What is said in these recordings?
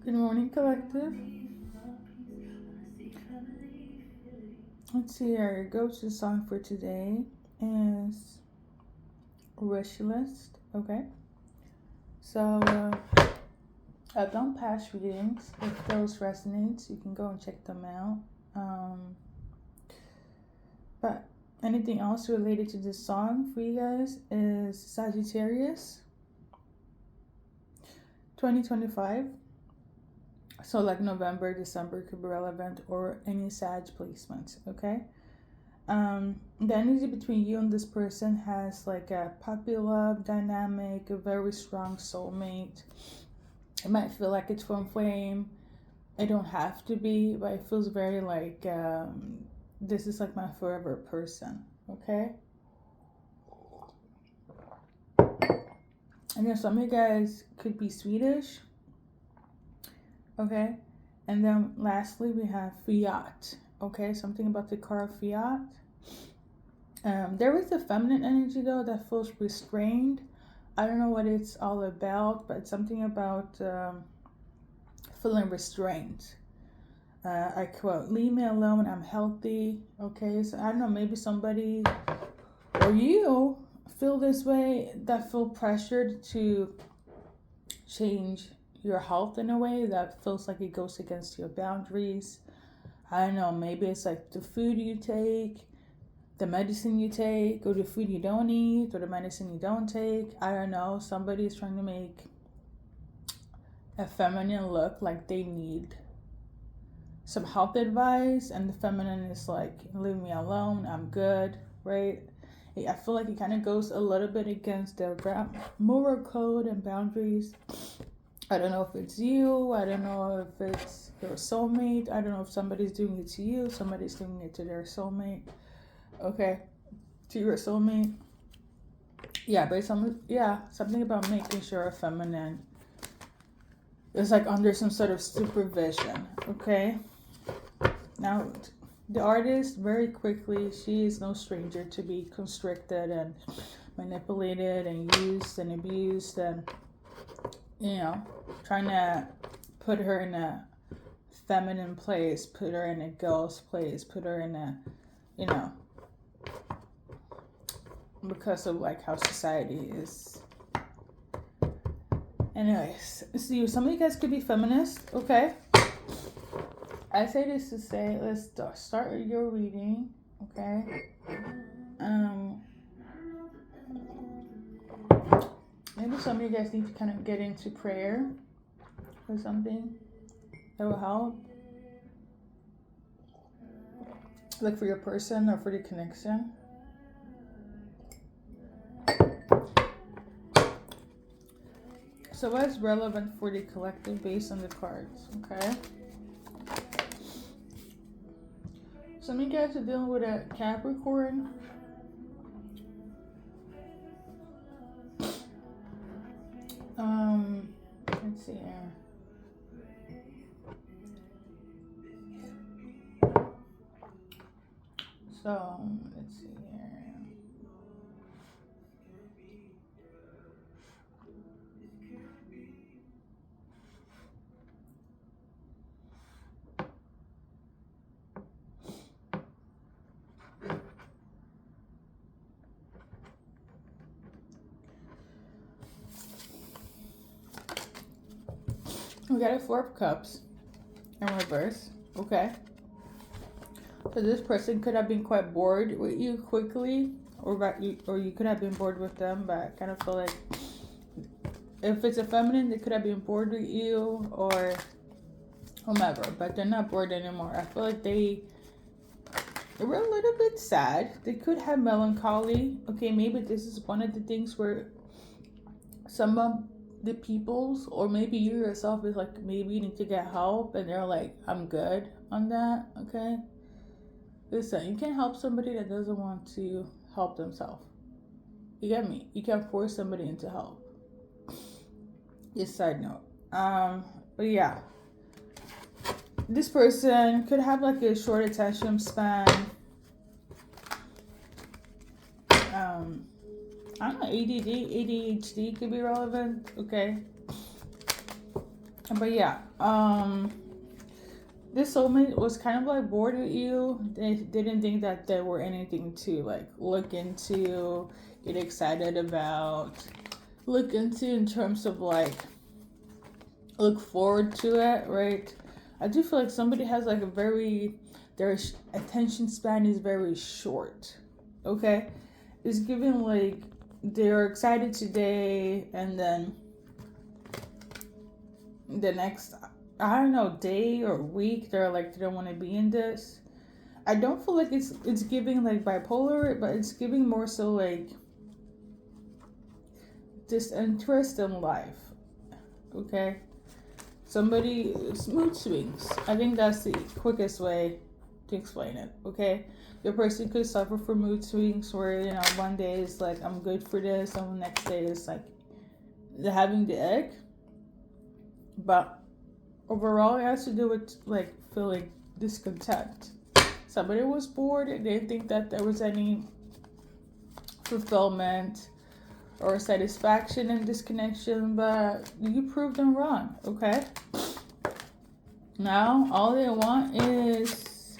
Good morning, collective. Let's see, our go-to song for today is Wish List. Okay, so I've done past readings. If those resonates, you can go and check them out. But anything else related to this song for you guys is Sagittarius 2025. So like November, December could be relevant, or any Sag placements. Okay. The energy between you and this person has like a puppy love dynamic, a very strong soulmate. It might feel like it's from flame. It don't have to be, but it feels very like this is like my forever person. Okay. And then some of you guys could be Swedish. Okay. And then lastly, we have Fiat. Okay. Something about the car Fiat. There is a feminine energy though that feels restrained. I don't know what it's all about, but it's something about feeling restrained. I quote, "Leave me alone. I'm healthy." Okay, so I don't know. Maybe somebody or you feel this way, that feel pressured to change your health in a way that feels like it goes against your boundaries. I don't know. Maybe it's like the food you take, the medicine you take, or the food you don't eat, or the medicine you don't take. I don't know. Somebody is trying to make a feminine look like they need some health advice, and the feminine is like, leave me alone, I'm good, right? I feel like it kind of goes a little bit against their moral code and boundaries. I don't know if it's you. I don't know if it's your soulmate. I don't know if somebody's doing it to you. Somebody's doing it to their soulmate. Okay, to your soulmate. Yeah, but something about making sure a feminine is like under some sort of supervision. Okay. Now, the artist, very quickly, she is no stranger to be constricted and manipulated and used and abused, and trying to put her in a feminine place, put her in a girl's place, put her in a, because of like how society is. Anyways, so some of you guys could be feminist, okay? I say this to say, let's start your reading, okay? Maybe some of you guys need to kind of get into prayer or something that will help, like for your person or for the connection. So what's relevant for the collective based on the cards, okay? Some of you guys are dealing with a Capricorn. Let's see here. So, let's see here. We got a Four of Cups in reverse, okay? So this person could have been quite bored with you quickly, or you could have been bored with them, but I kind of feel like if it's a feminine, they could have been bored with you or whomever, but they're not bored anymore. I feel like they were a little bit sad. They could have melancholy. Okay, maybe this is one of the things where some of the peoples, or maybe you yourself, is like, maybe you need to get help, and they're like, I'm good on that, okay? Listen, you can't help somebody that doesn't want to help themselves. You get me? You can't force somebody into help. Just side note. But yeah. This person could have like a short attention span. I don't know, ADD, ADHD could be relevant, okay? But yeah, this soulmate was kind of like bored with you. They didn't think that there were anything to like look into, get excited about, look into in terms of like look forward to it, right? I do feel like somebody has like a very, their attention span is very short. Okay, it's giving like they're excited today, and then the next, I don't know, day or week, they're like they don't want to be in this. I don't feel like it's giving like bipolar, but it's giving more so like disinterest in life. Okay, somebody mood swings. I think that's the quickest way to explain it. Okay, your person could suffer from mood swings where one day it's like I'm good for this, and the next day it's like they're having the egg. But overall, it has to do with like feeling discontent. Somebody was bored. They didn't think that there was any fulfillment or satisfaction in this connection, but you proved them wrong. Okay. Now all they want is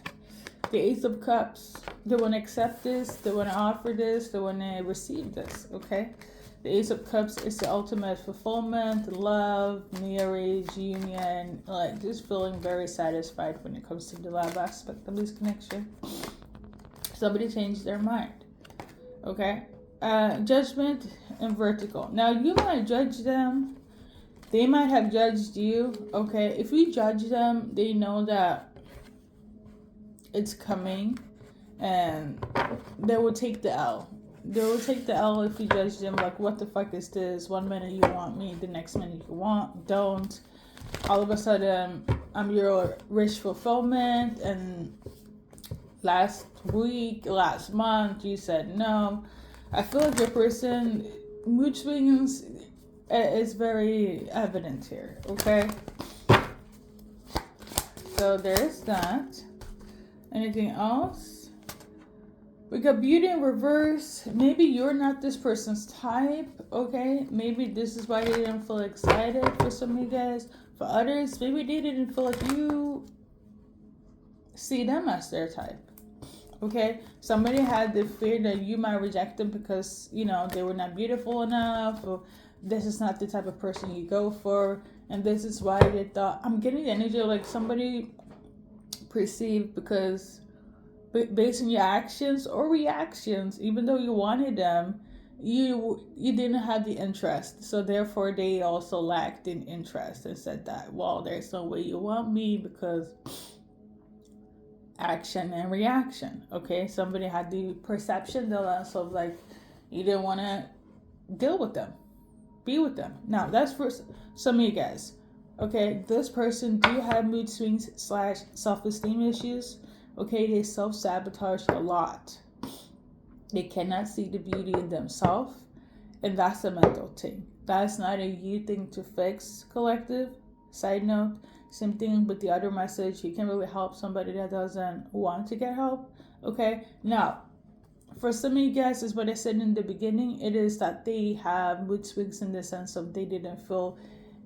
the Ace of Cups. They want to accept this. They want to offer this. They want to receive this. Okay. The Ace of Cups is the ultimate fulfillment, love, marriage, union, like just feeling very satisfied when it comes to the love aspect of this connection. Somebody changed their mind. Okay? Judgment and vertical. Now, you might judge them. They might have judged you. Okay? If you judge them, they know that it's coming and they will take the L. They will take the L if you judge them like, what the fuck is this? 1 minute you want me, the next minute you don't. All of a sudden, I'm your rich fulfillment, and last week, last month, you said no. I feel like your person, mood swings is very evident here, okay? So there's that. Anything else? We got beauty in reverse. Maybe you're not this person's type, okay? Maybe this is why they didn't feel excited for some of you guys. For others, maybe they didn't feel like you see them as their type, okay? Somebody had the fear that you might reject them because, they were not beautiful enough, or this is not the type of person you go for. And this is why they thought, I'm getting the energy of like somebody perceived because based on your actions or reactions, even though you wanted them, you didn't have the interest. So therefore, they also lacked in interest and said that, well, there's no way you want me because action and reaction. Okay, somebody had the perception, the lens of like you didn't want to deal with them, be with them. Now that's for some of you guys. Okay, this person do have mood swings / self-esteem issues. Okay, they self-sabotage a lot. They cannot see the beauty in themselves. And that's a mental thing. That's not a you thing to fix, collective. Side note, same thing with the other message. You can't really help somebody that doesn't want to get help. Okay, now, for some of you guys, is what I said in the beginning. It is that they have mood swings in the sense of they didn't feel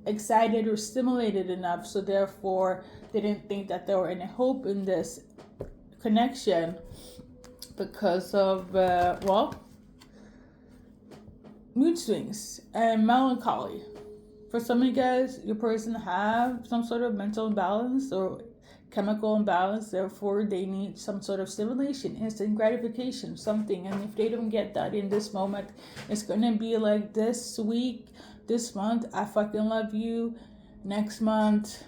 excited or stimulated enough. So therefore, they didn't think that there were any hope in this connection because of mood swings and melancholy. For some of you guys, your person have some sort of mental imbalance or chemical imbalance, therefore they need some sort of stimulation, instant gratification, something. And if they don't get that in this moment, it's gonna be like this week, this month, I fucking love you. Next month,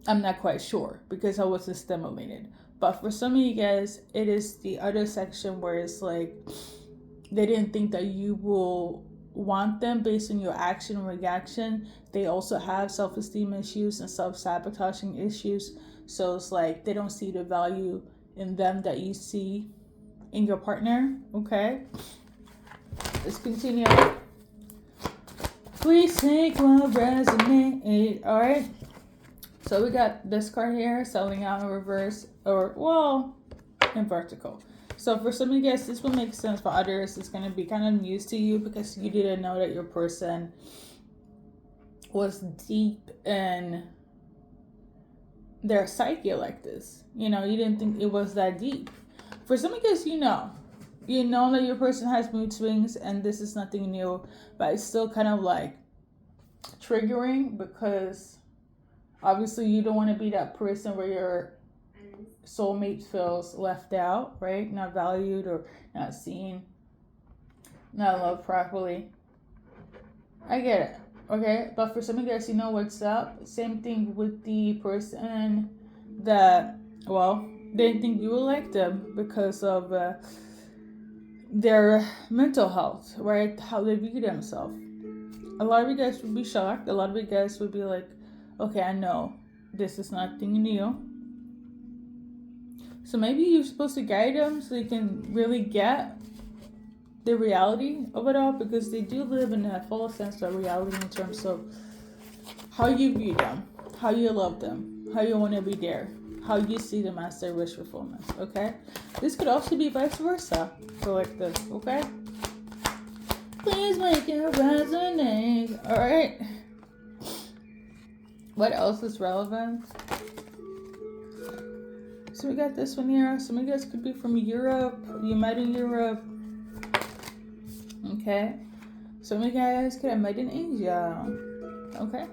I'm not quite sure because I wasn't stimulated. But for some of you guys, it is the other section where it's like they didn't think that you will want them based on your action and reaction. They also have self-esteem issues and self-sabotaging issues. So it's like they don't see the value in them that you see in your partner. Okay, let's continue. Please take one resonate. All right. So we got this card here, selling out in reverse, or in vertical. So for some of you guys, this will make sense. For others, it's going to be kind of news to you because you didn't know that your person was deep in their psyche like this. You didn't think it was that deep. For some of you guys, you know that your person has mood swings and this is nothing new, but it's still kind of like triggering because obviously you don't want to be that person where your soulmate feels left out, right? Not valued or not seen, not loved properly. I get it. Okay, but for some of you guys, you know what's up. Same thing with the person that, well, didn't think you would like them because of their mental health, right? How they view themselves. A lot of you guys would be shocked. A lot of you guys would be like, okay, I know this is nothing new. So maybe you're supposed to guide them so they can really get the reality of it all, because they do live in a full sense of reality in terms of how you view them, how you love them, how you want to be there, how you see them as their wish fulfillment, okay? This could also be vice versa. So like this, okay? Please make it resonate. Alright. What else is relevant? So we got this one here. Some of you guys could be from Europe. You met in Europe. Okay. Some of you guys could have met in Asia. Okay.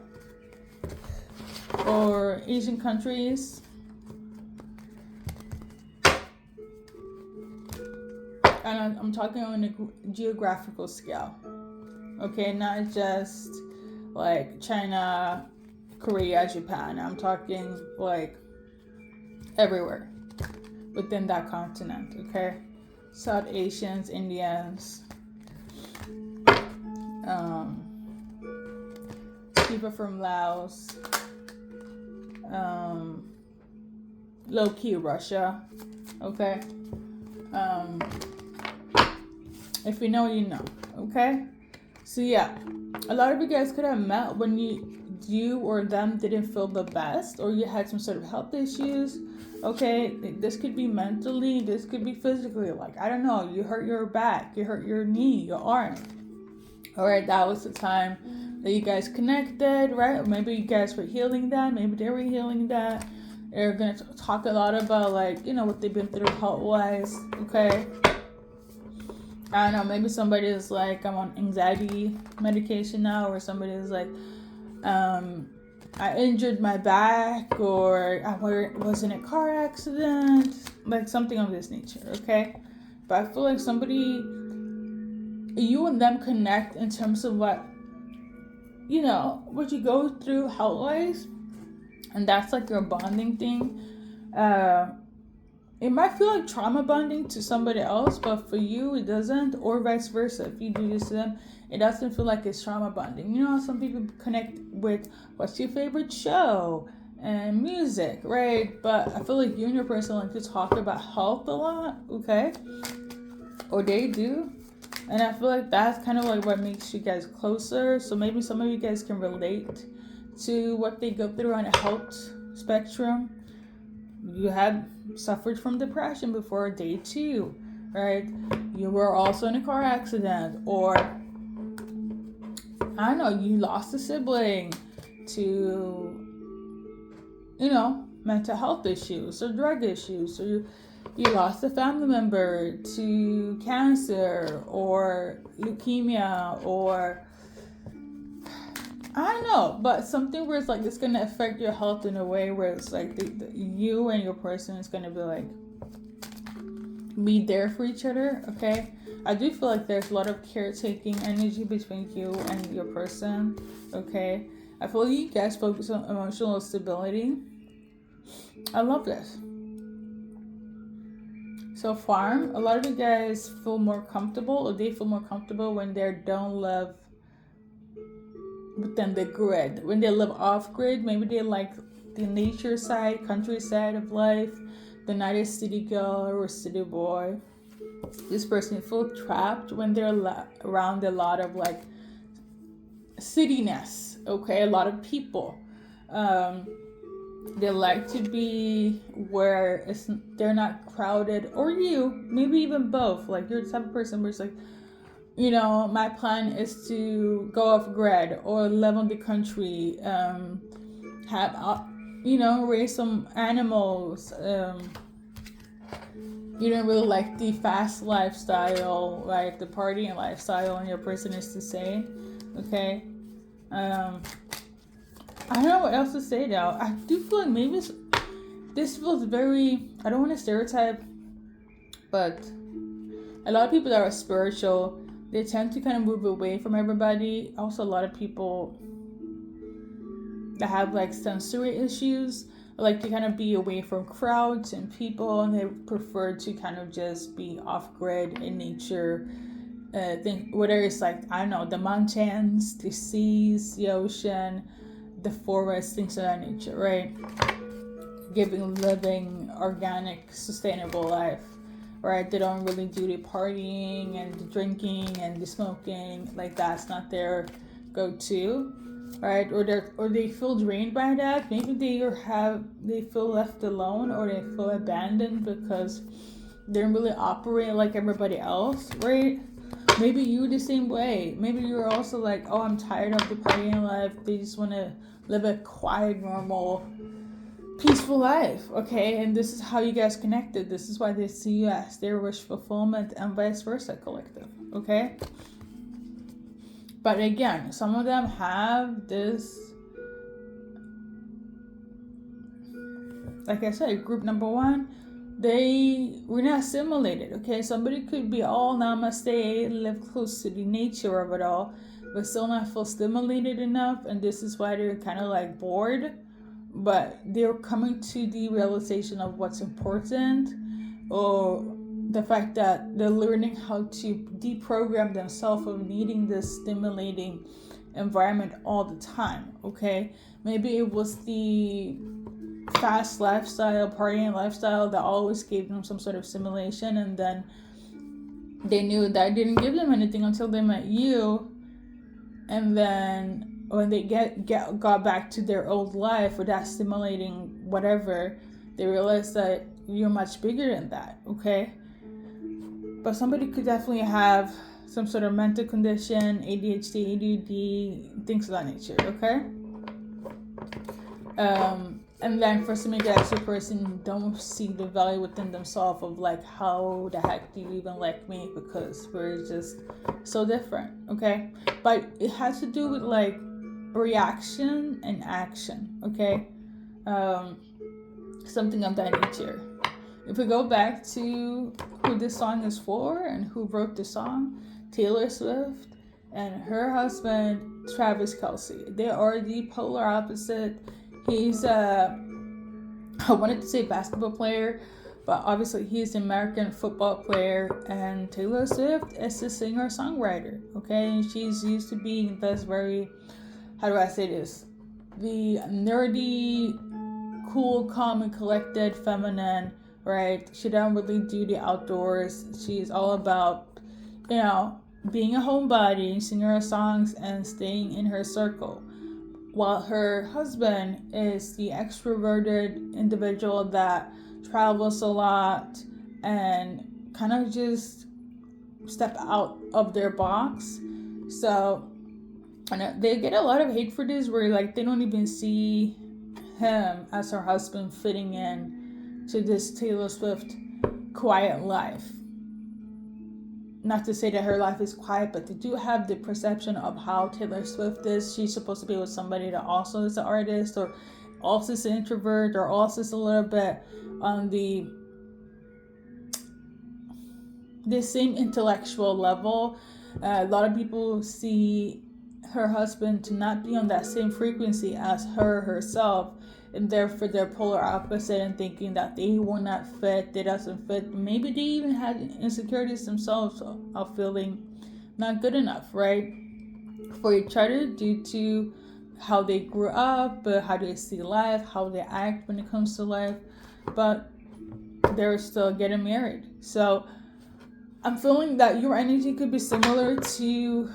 Or Asian countries. And I'm talking on a geographical scale. Okay, not just like China, Korea, Japan. I'm talking like everywhere within that continent, okay? South Asians, Indians, people from Laos, low-key Russia, okay? If you know, you know, okay? So yeah, a lot of you guys could have met when you or them didn't feel the best, or you had some sort of health issues, okay? This could be mentally, this could be physically, like, I don't know, you hurt your back, you hurt your knee, your arm. All right, that was the time that you guys connected, right? Or maybe you guys were healing that, maybe they were healing that. They're going to talk a lot about, like, what they've been through health-wise, okay? I don't know, maybe somebody is like, I'm on anxiety medication now, or somebody is like, I injured my back, or I was in a car accident, like something of this nature, okay? But I feel like you and them connect in terms of what you go through health-wise, and that's like your bonding thing. It might feel like trauma bonding to somebody else, but for you it doesn't, or vice versa. If you do this to them, it doesn't feel like it's trauma bonding. Some people connect with what's your favorite show and music, right? But I feel like you and your person like to talk about health a lot, okay? Or they do. And I feel like that's kind of like what makes you guys closer. So maybe some of you guys can relate to what they go through on a health spectrum. You had suffered from depression before day 2, right? You were also in a car accident, or I don't know, you lost a sibling to, mental health issues or drug issues, or you lost a family member to cancer or leukemia, or I don't know, but something where it's like it's gonna affect your health in a way where it's like you and your person is gonna be like be there for each other, okay? I do feel like there's a lot of caretaking energy between you and your person, okay? I feel like you guys focus on emotional stability. I love this. So far, a lot of you guys feel more comfortable, or they feel more comfortable when they don't live within the grid. When they live off grid, maybe they like the nature side, countryside of life. They're not a city girl or a city boy. This person feels trapped when they're around a lot of like cityness, okay? A lot of people. They like to be where they're not crowded, or maybe even both. Like you're the type of person where it's like, my plan is to go off grid or live on the country, have, raise some animals. You don't really like the fast lifestyle, right? The partying lifestyle, and your person is to say, okay? I don't know what else to say though. I do feel like maybe this feels very, I don't want to stereotype, but a lot of people that are spiritual, they tend to kind of move away from everybody. Also, a lot of people that have like sensory issues like to kind of be away from crowds and people, and they prefer to kind of just be off grid in nature. Whether it's like, I don't know, the mountains, the seas, the ocean, the forest, things of that nature, right? Living organic, sustainable life, right? They don't really do the partying and the drinking and the smoking. Like, that's not their go-to, right? Or they feel drained by that. Maybe they feel left alone, or they feel abandoned because they don't really operate like everybody else, right? Maybe you the same way. Maybe you're also like, oh, I'm tired of the partying life. They just want to live a quiet, normal, peaceful life, okay? And this is how you guys connected. This is why they see you as their wish fulfillment, and vice versa collective, okay? But again, some of them have this, like I said, group number one, they were not assimilated, okay? Somebody could be all namaste, live close to the nature of it all, but still not feel stimulated enough, and this is why they're kind of like bored. But they're coming to the realization of what's important, or the fact that they're learning how to deprogram themselves of needing this stimulating environment all the time, okay? Maybe it was the fast lifestyle, partying lifestyle that always gave them some sort of stimulation, and then they knew that didn't give them anything until they met you, and then when they got back to their old life or that stimulating whatever, they realized that you're much bigger than that, okay? But somebody could definitely have some sort of mental condition, ADHD, ADD, things of that nature, okay? And then for some extra person don't see the value within themselves of like, how the heck do you even like me, because we're just so different, okay? But it has to do with like reaction and action, okay? Something of that nature. If we go back to who this song is for and who wrote the song, Taylor Swift and her husband Travis Kelce, they are the polar opposite. He's I wanted to say basketball player, but obviously he's an American football player, and Taylor Swift is a singer-songwriter, okay? And she's used to being this very, how do I say this? The nerdy, cool, calm, and collected, feminine, right? She doesn't really do the outdoors. She's all about, being a homebody, singing her songs, and staying in her circle. While her husband is the extroverted individual that travels a lot and kind of just step out of their box. So they get a lot of hate for this, where like they don't even see him as her husband fitting in to this Taylor Swift quiet life. Not to say that her life is quiet, but they do have the perception of how Taylor Swift is. She's supposed to be with somebody that also is an artist, or also is an introvert, or also is a little bit on the same intellectual level. A lot of people see her husband to not be on that same frequency as herself, and therefore they're polar opposite and thinking that they will not fit, they doesn't fit. Maybe they even had insecurities themselves of feeling not good enough, right, for each other, due to how they grew up, how they see life, how they act when it comes to life, but they're still getting married. So I'm feeling that your energy could be similar to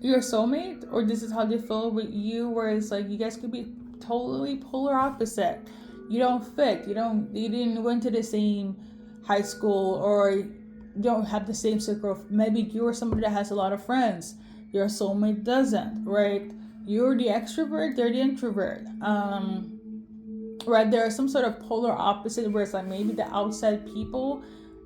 your soulmate, or this is how they feel with you, where it's like you guys could be totally polar opposite. You don't fit. You didn't went to the same high school, or don't have the same circle. Maybe you're somebody that has a lot of friends. Your soulmate doesn't, right? You're the extrovert, they're the introvert. Right, there are some sort of polar opposite where it's like maybe the outside people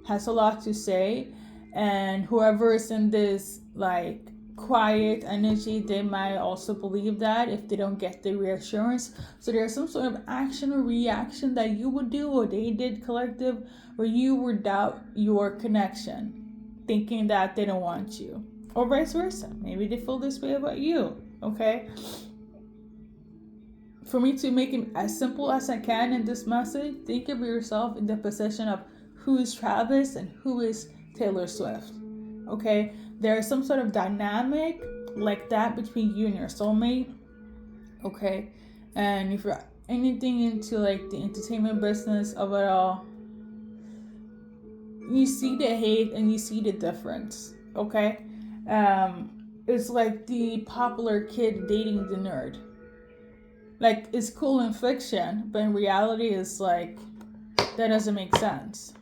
has a lot to say, and whoever is in this like quiet energy, they might also believe that if they don't get the reassurance. So there's some sort of action or reaction that you would do or they did collective where you would doubt your connection, thinking that they don't want you, or vice versa. Maybe they feel this way about you. Okay, for me to make it as simple as I can in this message, think of yourself in the position of who is Travis and who is Taylor Swift. Okay, there is some sort of dynamic like that between you and your soulmate. Okay, and if you're anything into like the entertainment business of it all, you see the hate and you see the difference. Okay, it's like the popular kid dating the nerd. Like, it's cool in fiction, but in reality it's like that doesn't make sense.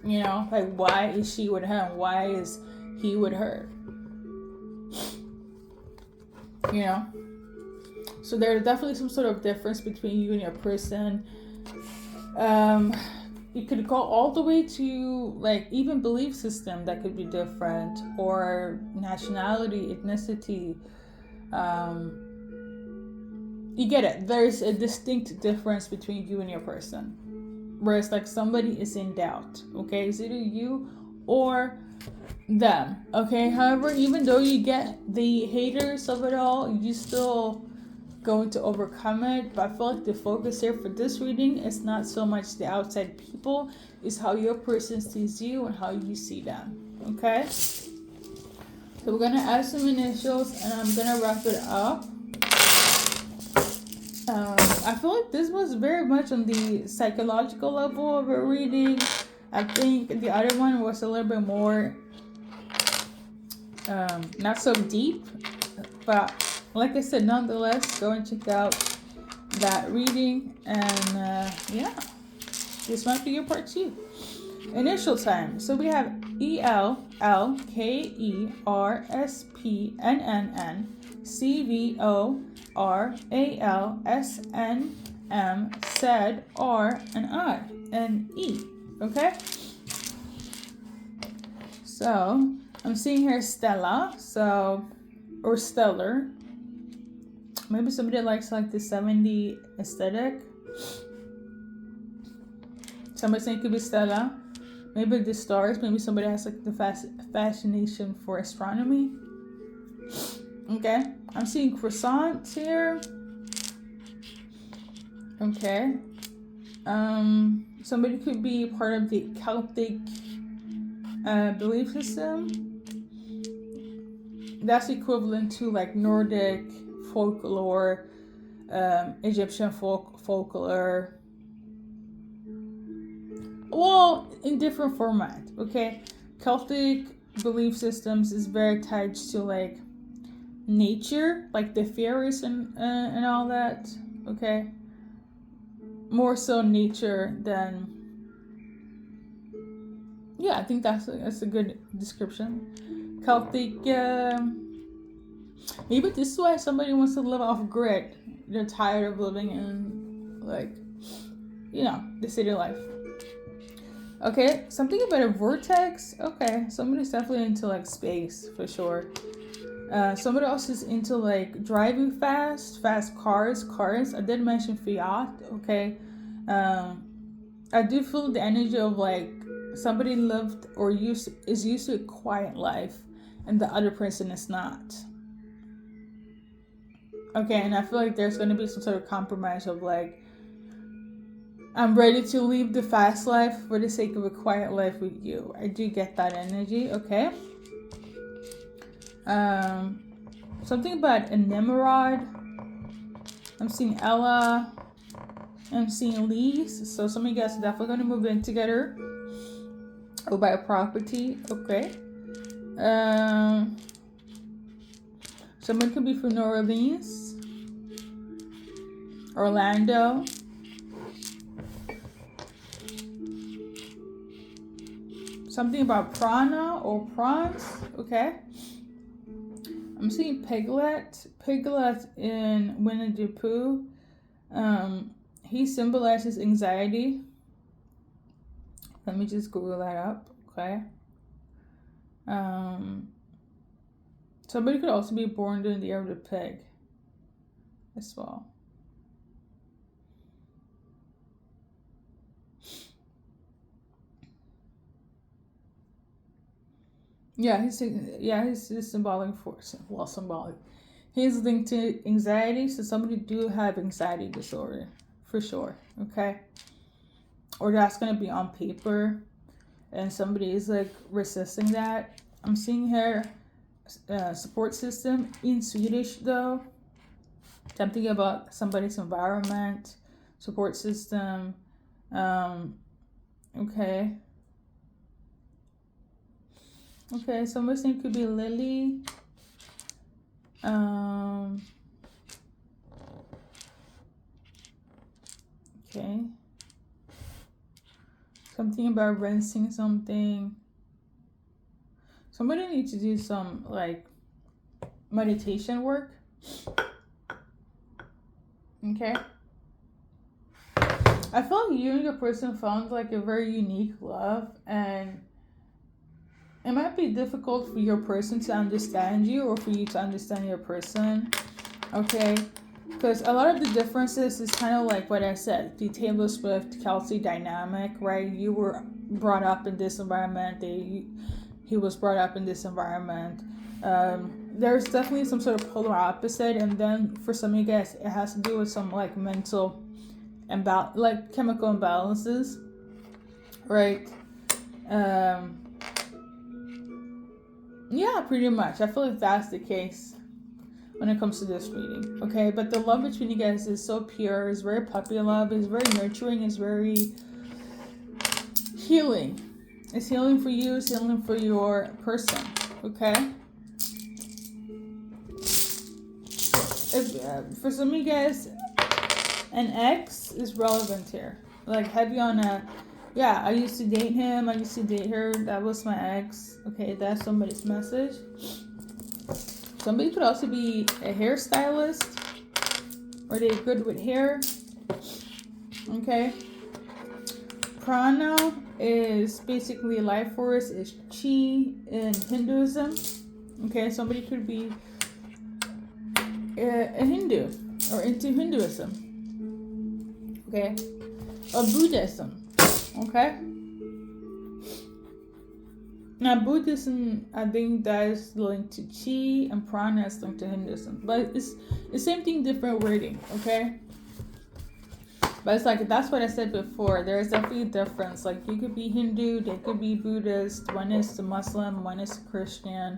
You know, like, why is she with him? Why is he with her? You know, so there's definitely some sort of difference between you and your person. You could go all the way to like even belief system that could be different, or nationality, ethnicity. You get it. There's a distinct difference between you and your person, where it's like somebody is in doubt. Okay, it's either you or them. Okay, however, even though you get the haters of it all, you still going to overcome it. But I feel like the focus here for this reading is not so much the outside people, it's how your person sees you and how you see them. Okay, so we're gonna add some initials and I'm gonna wrap it up. I feel like this was very much on the psychological level of a reading. I think the other one was a little bit more not so deep, but like I said, nonetheless, go and check out that reading. And yeah, this might be your part 2. Initial time. So we have ELLKERSPNNN said, R, and I, and E. Okay? So I'm seeing here Stella, or Stellar. Maybe somebody likes like the 70s aesthetic. Somebody saying it could be Stella. Maybe the stars. Maybe somebody has like the fascination for astronomy. Okay. I'm seeing croissants here. Okay. Somebody could be part of the Celtic belief system. That's equivalent to like Nordic folklore, Egyptian folklore. Well, in different format. Okay, Celtic belief systems is very tied to like nature, like the fairies and all that. Okay, more so nature than. Yeah, I think that's a good description. Celtic. Maybe this is why somebody wants to live off grid. They're tired of living in like, the city life. Okay, something about a vortex. Okay, somebody's definitely into like space for sure. Somebody else is into like driving fast cars. I did mention Fiat. Okay, I do feel the energy of like somebody lived or is used to a quiet life, and the other person is not. Okay, and I feel like there's going to be some sort of compromise of like, I'm ready to leave the fast life for the sake of a quiet life with you. I do get that energy, okay? Something about a Nimrod. I'm seeing Ella. I'm seeing Lise. So some of you guys are definitely going to move in together. Or buy a property, okay? Someone could be from New Orleans, Orlando. something about prana or prawns. Okay. I'm seeing Piglet. Piglet in Winnie the Pooh. He symbolizes anxiety. Let me just Google that up. Okay. Somebody could also be born during the year of the pig as well. Yeah, he's symbolic for, well, symbolic. He's linked to anxiety, so somebody do have anxiety disorder for sure. Okay, or that's gonna be on paper, and somebody is like resisting that. I'm seeing here support system in Swedish though. Something about somebody's environment, support system. Okay. Okay, somebody's name could be Lily. Okay. Something about rinsing something. Somebody needs to do some like meditation work. Okay. I feel like you and your person found like a very unique love, and it might be difficult for your person to understand you or for you to understand your person. Okay. Because a lot of the differences is kind of like what I said, the Taylor Swift Kelsey dynamic, right? You were brought up in this environment. He was brought up in this environment. There's definitely some sort of polar opposite, and then for some of you guys, it has to do with some like mental like chemical imbalances, right? Yeah, pretty much. I feel like that's the case when it comes to this reading, okay? But the love between you guys is so pure, is very puppy love, is very nurturing, is very healing. It's healing for you, it's healing for your person, okay? If for some of you guys, an ex is relevant here. Like heavy on yeah, I used to date him, I used to date her, that was my ex. Okay, that's somebody's message. Somebody could also be a hairstylist, or they're good with hair. Okay. Prana is basically life force, is chi in Hinduism. Okay, somebody could be a Hindu or into Hinduism. Okay, or Buddhism. Okay. Now, Buddhism, I think that is linked to Chi, and Prana is linked to Hinduism. But it's the same thing, different wording, okay? But it's like, that's what I said before. There's definitely a difference. Like, you could be Hindu, they could be Buddhist. One is a Muslim, one is a Christian.